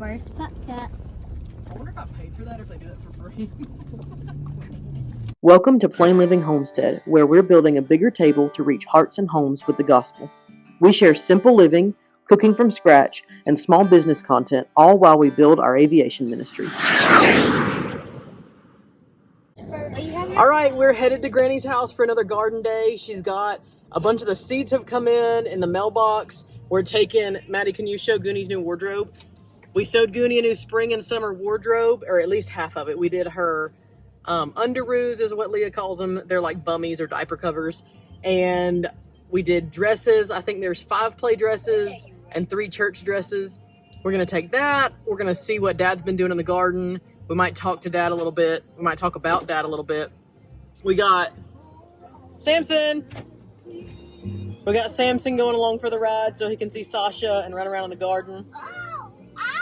first pup cup. I wonder if I paid for that, if they do it for free. Welcome to Plain Living Homestead, where we're building a bigger table to reach hearts and homes with the gospel. We share simple living, cooking from scratch, and small business content, all while we build our aviation ministry. All right, we're headed to Granny's house for another garden day. She's got a bunch of the seeds have come in the mailbox. We're taking, Maddie, can you show Goonie's new wardrobe? We sewed Goonie a new spring and summer wardrobe, or at least half of it. We did her underoos is what Leah calls them. They're like bummies or diaper covers. And we did dresses. I think there's 5 play dresses and 3 church dresses. We're going to take that. We're going to see what Dad's been doing in the garden. We might talk to Dad a little bit. We might talk about Dad a little bit. We got Samson. We got Samson going along for the ride so he can see Sasha and run around in the garden.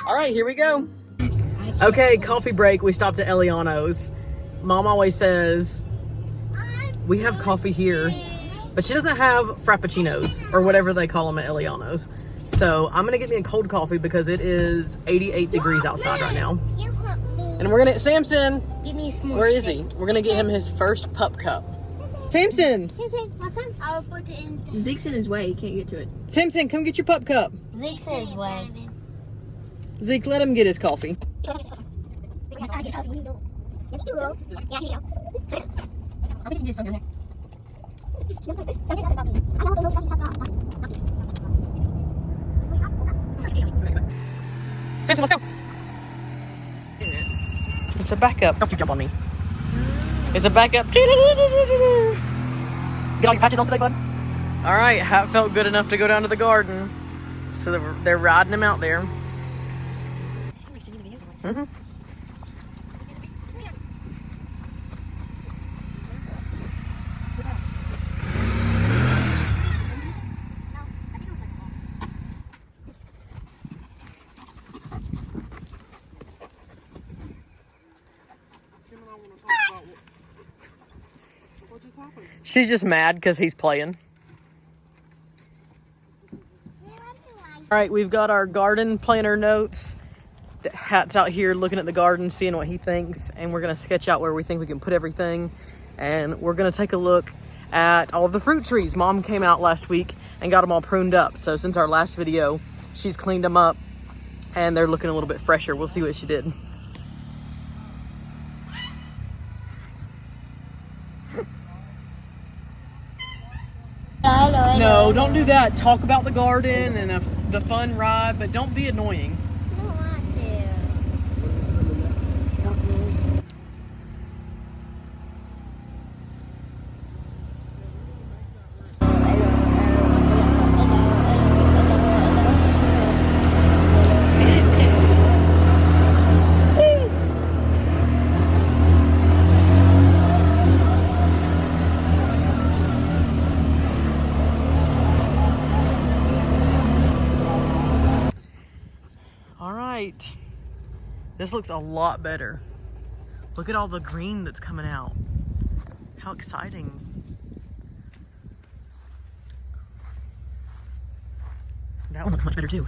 All right, here we go. Okay, coffee break. We stopped at Eliano's. Mom always says, we have coffee here, but she doesn't have frappuccinos or whatever they call them at Eliano's. So I'm gonna get me a cold coffee because it is 88 degrees outside right now. And we're gonna, Samson, Give me a small where is he? We're gonna get him his first pup cup. Samson! I'll put it in. Zeke's in his way. He can't get to it. Samson, come get your pup cup. Zeke says way. Zeke, let him get his coffee. Samson, let's go. It's a backup. Don't you jump on me. It's a backup. Get all your patches on today, bud. All right, hat felt good enough to go down to the garden. So they're riding him out there. Mm-hmm. She's just mad because he's playing. All right, we've got our garden planner notes. Hat's out here looking at the garden, seeing what he thinks, and we're gonna sketch out where we think we can put everything. And we're gonna take a look at all of the fruit trees. Mom came out last week and got them all pruned up. So since our last video, she's cleaned them up and they're looking a little bit fresher. We'll see what she did. No, don't do that. Talk about the garden and the fun ride, but don't be annoying. I don't want to. This looks a lot better. Look at all the green that's coming out. How exciting. That one looks much better too.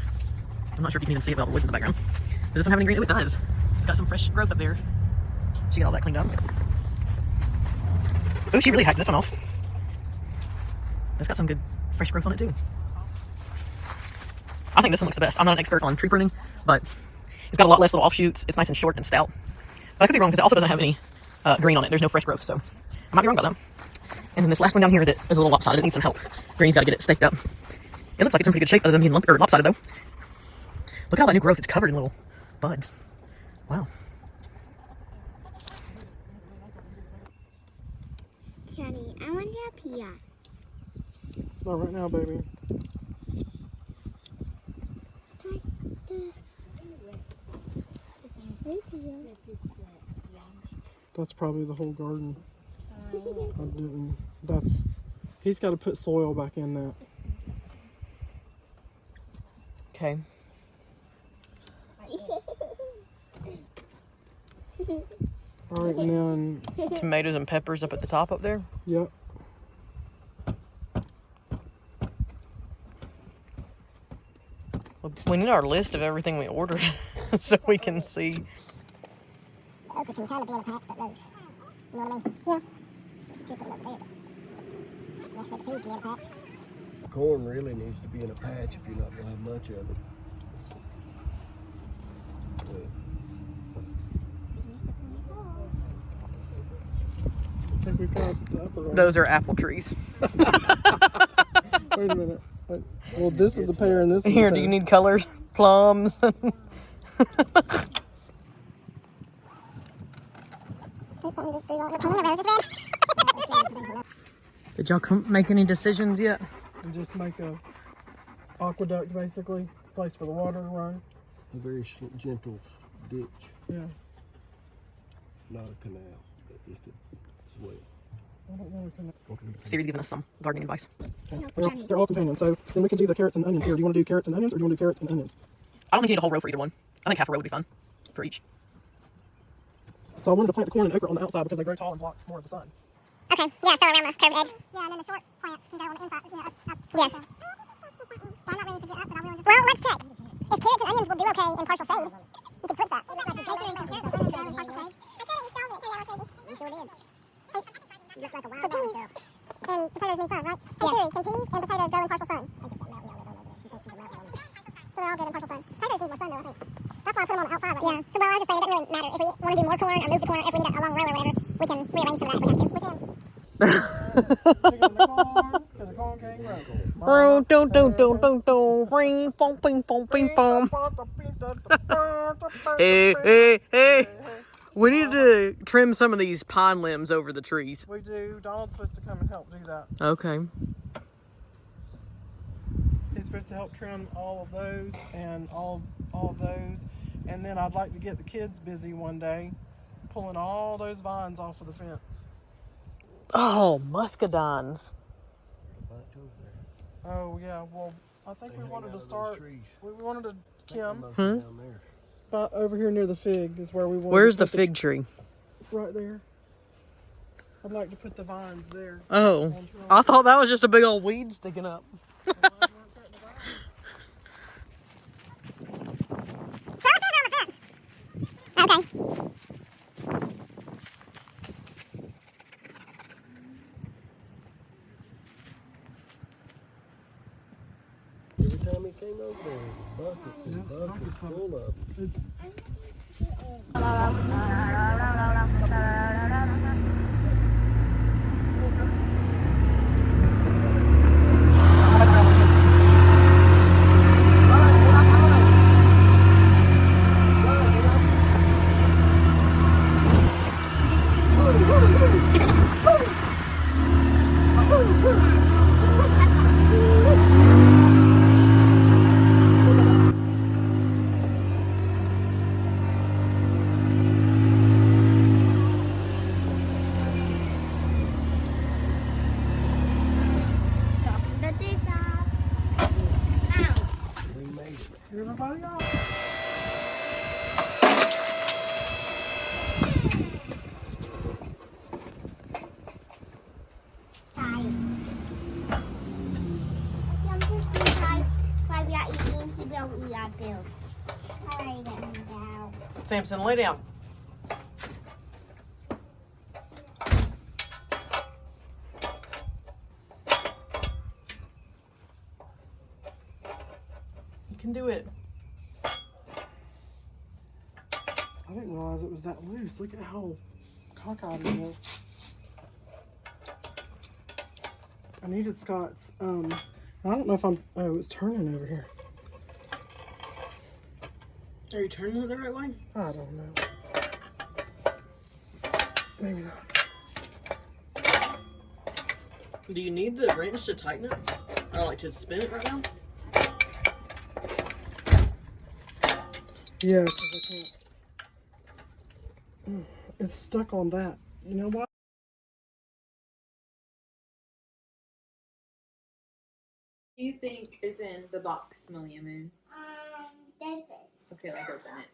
I'm not sure if you can even see it with all the woods in the background. Does this one have any green? Oh, it does. It's got some fresh growth up there. She got all that cleaned up. Oh, she really hacked this one off. It's got some good fresh growth on it too. I think this one looks the best. I'm not an expert on tree pruning, but it's got a lot less little offshoots. It's nice and short and stout. But I could be wrong because it also doesn't have any green on it. There's no fresh growth, so I might be wrong about that. And then this last one down here that is a little lopsided. It needs some help. Green's got to get it staked up. It looks like it's in pretty good shape other than being lopsided though. Look at all that new growth. It's covered in little buds. Wow. Johnny, I want to up here. Not right now, baby. That's probably the whole garden. I didn't. He's got to put soil back in that. Okay. All right, and then Tomatoes and peppers up at the top up there. Yep. We need our list of everything we ordered so we can see. Okra can kind of be in a patch, but rose. You know what I mean? Yes. Keep it over there. Like I said, the pea can be in a patch. Corn really needs to be in a patch if you're not going to have much of it. I think we've got the upper one. Those are apple trees. Wait a minute. Wait. Well, this is a pear and this is Here, a pear. do you need colors? Plums. Did y'all make any decisions yet? And just make a aqueduct, basically. Place for the water to run. A very gentle ditch, Yeah. not a canal, but just a swell. I don't know. Siri's giving us some gardening advice. They're all companions. So then we can do the carrots and onions here. Do you want to do carrots and onions or do you want to do carrots and onions? I don't think you need a whole row for either one. I think half a row would be fine for each. So I wanted to plant the corn and okra on the outside because they grow tall and block more of the sun. Okay, yeah, so around the curved edge. Yeah, and then the short plants can go on the inside. You know, up. Yes. I'm not ready to get up, but I will just... Well, let's check. If carrots and onions will do okay in partial shade, you can switch that. Like carrots and onions in partial shade. I couldn't even spell it. It turned out okay. You sure did. You look like a wild man. And potatoes need sun, right? Yes. Can peas and potatoes grow in partial sun? So they're all good in partial sun. Potatoes need more sun, though, I think. That's why I put them on the outside right now. Yeah. So, well, I was just saying it doesn't really matter. If we want to do more corn or move the corn, if we need a long row or whatever, we can rearrange some of that if we have to. We can. The corn can't grow. Hey, hey, hey. We need to trim some of these pine limbs over the trees. We do. Donald's supposed to come and help do that. Okay. He's supposed to help trim all of those and all of those. And then I'd like to get the kids busy one day pulling all those vines off of the fence. Oh, muscadines. Oh, yeah. Well, I think we wanted to start. We wanted to, Kim, Down there. but over here near the fig is where we wanted Where's to the put fig tree? Right there. I'd like to put the vines there. Oh, I thought that was just a big old weed sticking up. Okay. Every time he came over there, buckets and buckets full of them. We made it. Everybody else. Samson, lay down. You can do it. I didn't realize it was that loose. Look at how cockeyed it is. I needed Scott's. I don't know if I'm. Oh, it's turning over here. Are you turning it the right way? I don't know. Maybe not. Do you need the wrench to tighten it? Or like to spin it right now? Yeah, because I can't. It's stuck on that. You know what? Do you think is in the box, Smelly Moon? This is. Okay, let's open it.